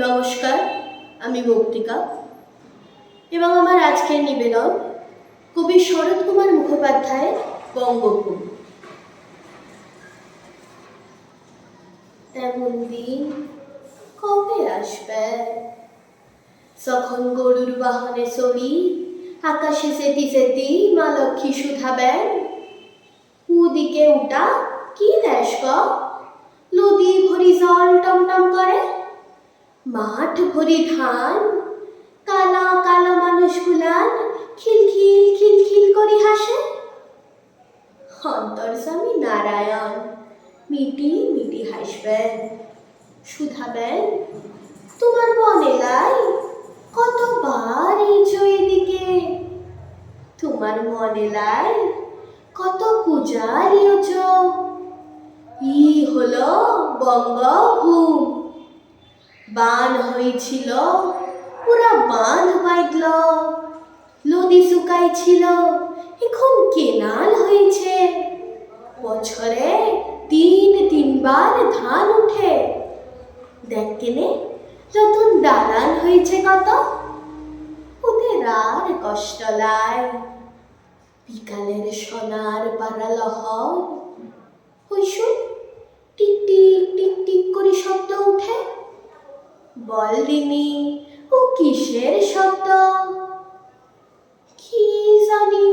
নমস্কার, আমি মৌক্তিকা এবং আমার আজকের নিবেদন কবি শরৎ কুমার মুখোপাধ্যায়ের বঙ্গভূমি। তেমন দিন কবে আসবে যখন গরুর বাহনে চড়ি আকাশে যেতে যেতে মা লক্ষ্মী শুধাবেন, উদিকে উটা কি দেশ গ, নদী ভরি জল টমটম করে, মাঠ ভরি ধান, কালা কালা মানুষগুলান খিলখিল খিলখিল করি হাসে। অন্তর্যামী নারায়ণ মিটি মিটি হাসবেন, শুধাবেন, তোমার মনে লাই কতবার এইছো এদিকে, তোমার মনে লাই কত পূজারিয়েছ। ই হলো বঙ্গভূম, বান হয়েছিল পুরা বাঁধ বাইদল, নদী শুকাইছিল এখন কেনাল হয়েছে, বছরে তিনবার ধান উঠে, দেখ কেনে নতুন দালান হয়েছে কত, ওদের আর কষ্ট লাই। বিকালের সোনার পাড়া লহর, ওই শুন টিক টিক টিক টিক করে শব্দ উঠে, বল দিনি ও কিসের শব্দ, কি জানি।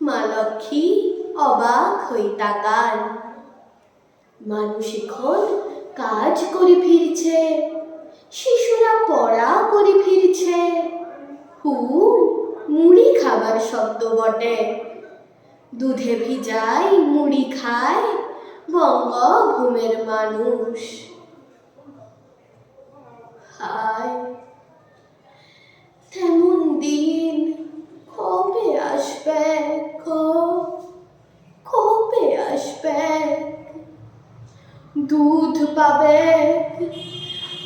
মা লক্ষ্মী অবাক হই তাকান, মানুষ এখন কাজ করে ফিরছে, শিশুরা পড়া করে ফিরছে, মুড়ি খাবার শব্দ বটে, দুধে ভিজাই মুড়ি খায় বঙ্গভূমের মানুষ। হায়, তেমন দিন কবে আসবে, কবে আসবে, দুধ পাবে,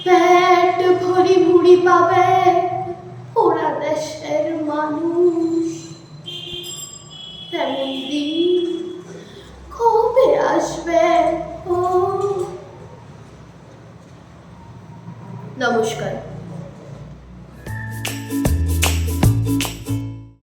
পেট ভরি মুড়ি পাবে ওরা দেশের মানুষ। তেমন দিন কবে আসবে। নমস্কার।